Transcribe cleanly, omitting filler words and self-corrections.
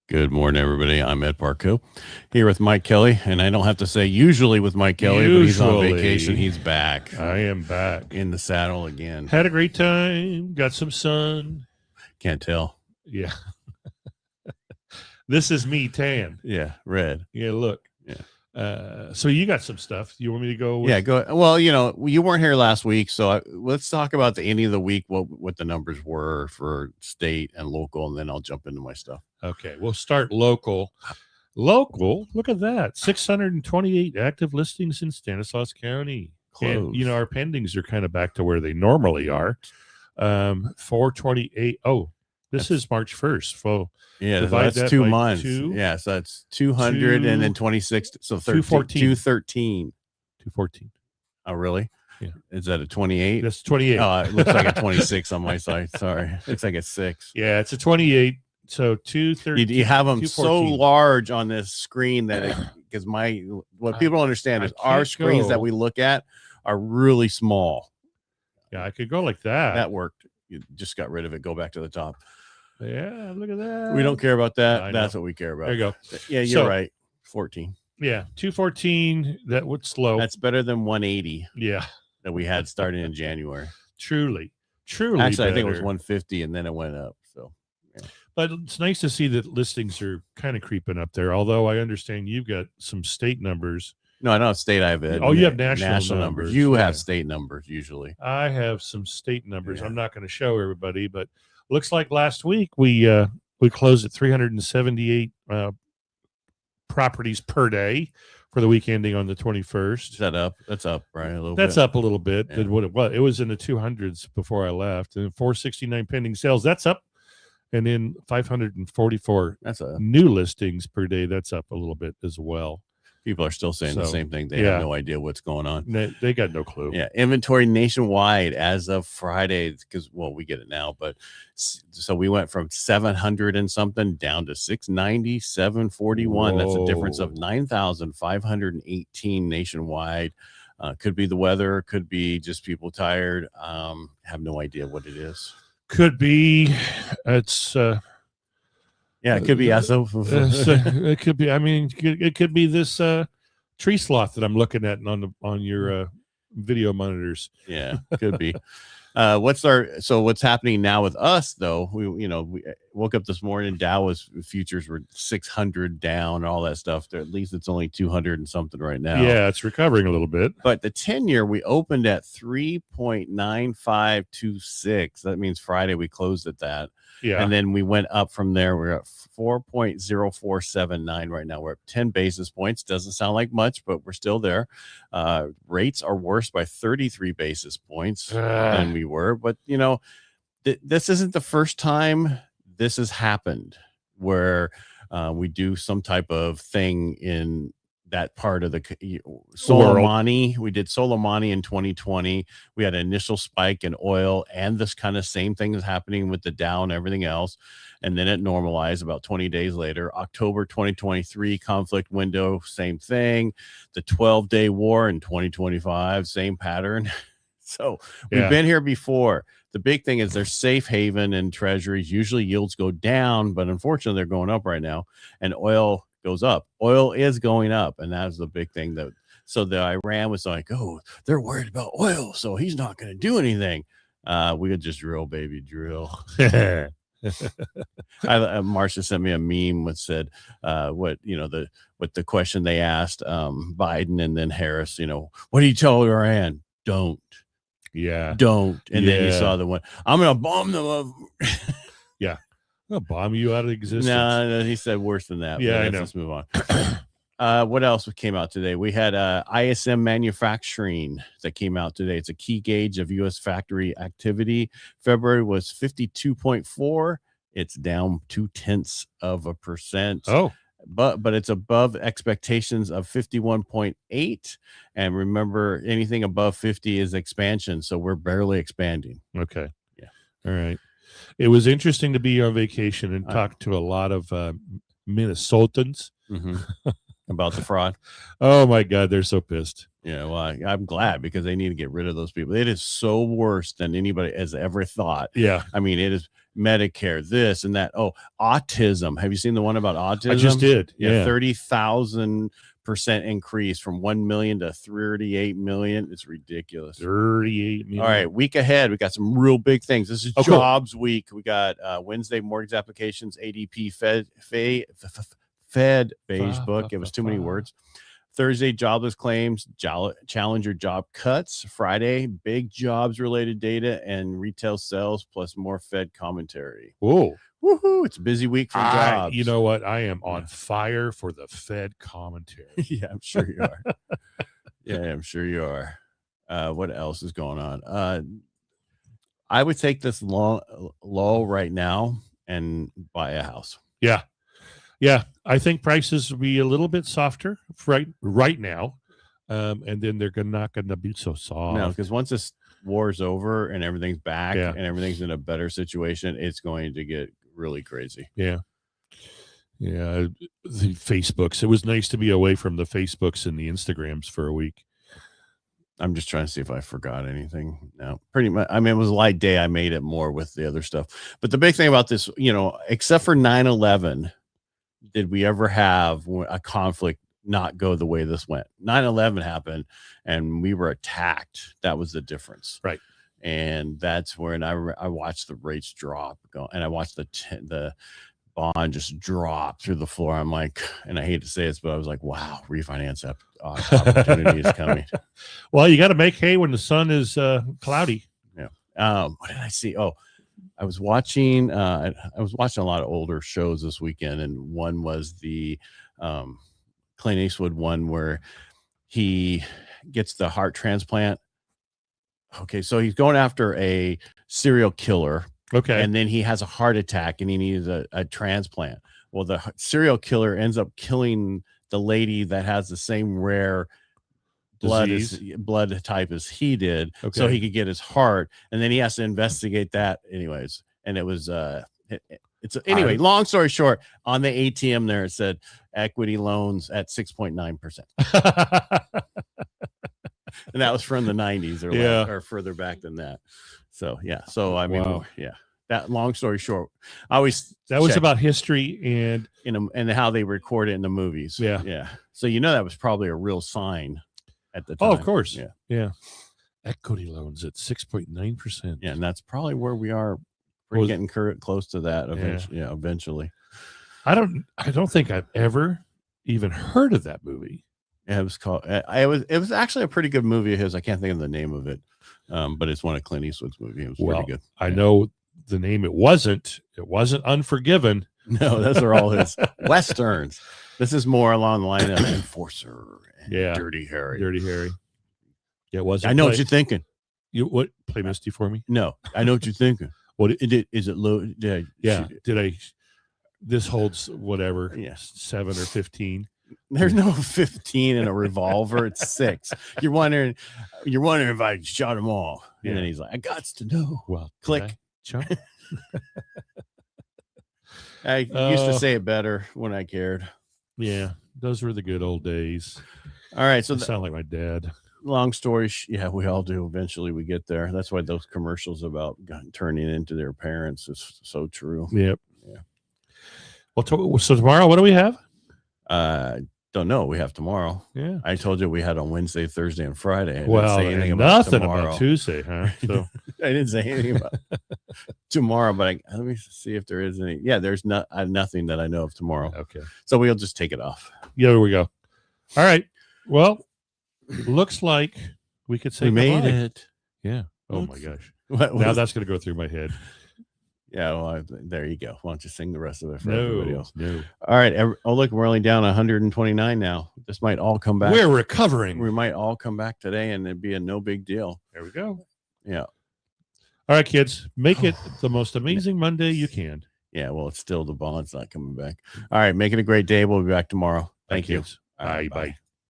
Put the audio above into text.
Good morning, everybody. I'm Ed Parcaut here with Mike Kelly, and I don't have to say usually with Mike Kelly, but he's on vacation. He's back. I am back. In the saddle again. Had a great time. Got some sun. Can't tell. Yeah. This is me tan. Yeah, red. Yeah, look. Yeah. So you got some stuff. You want me to go? Yeah, go. Well, you weren't here last week, so let's talk about the end of the week. What the numbers were for state and local, and then I'll jump into my stuff. Okay, we'll start local. Local. Look at that. 628 active listings in Stanislaus County. Close. And our pendings are kind of back to where they normally are. 428. Oh, this is March 1st. So yeah, that's 2 months. Yeah, so that's 200 and then 26. So 213. 214. Oh, really? Yeah. Is that a 28? That's 28. Oh, it looks like a 26 on my side. Sorry. Looks like a 6. Yeah, it's a 28. So 213. You have them so large on this screen that because what people understand is our screens that we look at are really small. Yeah, I could go like that. That worked. You just got rid of it. Go back to the top. Yeah, look at that. We don't care about that. That's what we care about. There you go. Yeah, you're right. 14. Yeah, 214. That would slow. That's better than 180. Yeah, that we had starting in January. Truly. Actually, better. I think it was 150, and then it went up. So, yeah. But it's nice to see that listings are kind of creeping up there. Although I understand you've got some state numbers. No, I don't have state. I have you have national numbers. You have state numbers usually. I have some state numbers. Yeah. I'm not going to show everybody, but looks like last week we closed at 378 properties per day for the week ending on the 21st. Is that up? That's up, right? A little That's bit. Up a little bit than what it was. It was in the 200s before I left. And 469 pending sales. That's up. And then 544 new listings per day. That's up a little bit as well. People are still saying the same thing. They have no idea what's going on. They got no clue. Yeah. Inventory nationwide as of Friday, because, we get it now. But so we went from 700 and something down to 690, 741. Whoa. That's a difference of 9,518 nationwide. Could be the weather. Could be just people tired. Have no idea what it is. Could be. It's... Yeah, it could be it could be. I mean, it could be this tree sloth that I'm looking at on your video monitors. Yeah, could be. What's happening now with us though? We woke up this morning. Dow futures were 600 down and all that stuff. At least it's only 200 and something right now. Yeah, it's recovering a little bit. But the 10-year we opened at 3.9526. That means Friday we closed at that. Yeah. And then we went up from there. We're at 4.0479 right now. We're at 10 basis points. Doesn't sound like much, but we're still there. Rates are worse by 33 basis points than we were. But, this isn't the first time this has happened where we do some type of thing in that part of the Soleimani. We did Soleimani in 2020. We had an initial spike in oil, and this kind of same thing is happening with the Dow and everything else. And then it normalized about 20 days later. October 2023 conflict window, same thing. The 12-day war in 2025, same pattern. So we've been here before. The big thing is there's safe haven and treasuries. Usually yields go down, but unfortunately they're going up right now. And oil goes up. Oil is going up, and that's the big thing. So the Iran was like, they're worried about oil, so he's not going to do anything. We could just drill, baby, drill. Marcia sent me a meme that said, what the question they asked Biden and then Harris, what do you tell Iran? Don't. Yeah. Don't. And then you saw the one, I'm going to bomb them. Yeah. I'll bomb you out of existence. No, he said worse than that. Yeah, I know. Let's move on. What else came out today? We had ISM manufacturing that came out today. It's a key gauge of U.S. factory activity. February was 52.4. It's down 0.2%. Oh, but it's above expectations of 51.8. And remember, anything above 50 is expansion. So we're barely expanding. Okay. Yeah. All right. It was interesting to be on vacation and talk to a lot of Minnesotans about the fraud. Oh my God, they're so pissed. Yeah, well, I'm glad because they need to get rid of those people. It is so worse than anybody has ever thought. Yeah, I mean, it is Medicare, this and that. Oh, autism. Have you seen the one about autism? I just did. Yeah. 30,000% increase from 1 million to 38 million. It's ridiculous. 38 million. All right. Week ahead, we got some real big things. This is jobs week. We got Wednesday mortgage applications, ADP Fed beige book. It was too many words. Thursday, jobless claims, challenger job cuts. Friday, big jobs related data and retail sales plus more Fed commentary. Whoa. Woohoo. It's a busy week for jobs. You know what? I am on fire for the Fed commentary. Yeah, I'm sure you are. I'm sure you are. What else is going on? I would take this lull right now and buy a house. Yeah. Yeah, I think prices will be a little bit softer right now, and then they're not going to be so soft. No, because once this war's over and everything's back and everything's in a better situation, it's going to get really crazy. Yeah. The Facebooks. It was nice to be away from the Facebooks and the Instagrams for a week. I'm just trying to see if I forgot anything. No, pretty much. I mean, it was a light day. I made it more with the other stuff. But the big thing about this, except for 9/11, did we ever have a conflict not go the way this went? 9/11 happened and we were attacked. That was the difference. Right. And that's when I watched the rates drop and I watched the bond just drop through the floor. I'm like, and I hate to say this, but I was like, wow, refinance opportunity is coming. Well, you got to make hay when the sun is cloudy. Yeah. What did I see? Oh, I was watching a lot of older shows this weekend, and one was the Clint Eastwood one where he gets the heart transplant. Okay, so he's going after a serial killer. Okay. And then he has a heart attack and he needs a transplant. Well, the serial killer ends up killing the lady that has the same rare blood type as he did, so he could get his heart, and then he has to investigate that anyways. And it was anyway, long story short, on the ATM there it said equity loans at 6.9%. And that was from the 90s or further back than that. So I mean, that long story short, that was about history and how they record it in the movies. Yeah. So that was probably a real sign at the time. Oh, of course. Yeah. Equity loans at 6.9%. Yeah, and that's probably where we are. We're getting close to that eventually. Yeah, eventually. I don't think I've ever even heard of that movie. Yeah, it was called. It was actually a pretty good movie of his. I can't think of the name of it, but it's one of Clint Eastwood's movies. It was pretty good. I know the name. It wasn't Unforgiven. No, those are all his westerns. This is more along the line of Enforcer and Dirty Harry. Yeah, it wasn't. I know what you're thinking. You play Misty for me? No, I know what you're thinking. What is it low? Yeah. This holds whatever. Yes, 7 or 15. There's no 15 in a revolver. It's 6. You're wondering if I shot them all. And then he's like, I got to know. Well, click. I used to say it better when I cared. Yeah, those were the good old days. All right, so sound like my dad. Long story, we all do. Eventually, we get there. That's why those commercials about turning into their parents is so true. Yep. Yeah. Well, so tomorrow, what do we have? Don't know. We have tomorrow. Yeah. I told you we had on Wednesday, Thursday, and Friday. Nothing about Tuesday, huh? So I didn't say anything about tomorrow, but let me see if there is any. Yeah, there's nothing that I know of tomorrow. Okay. So we'll just take it off. Yeah, there we go. All right. Well, looks like we could say we made it. Yeah. Oh my gosh. Now that's going to go through my head. Yeah, well, there you go. Why don't you sing the rest of it for everybody else? No. All right. Oh, look, we're only down 129 now. This might all come back. We're recovering. We might all come back today, and it'd be a no big deal. There we go. Yeah. All right, kids. Make it the most amazing Monday you can. Yeah, well, it's still the bond's not coming back. All right. Make it a great day. We'll be back tomorrow. Thank you. Bye.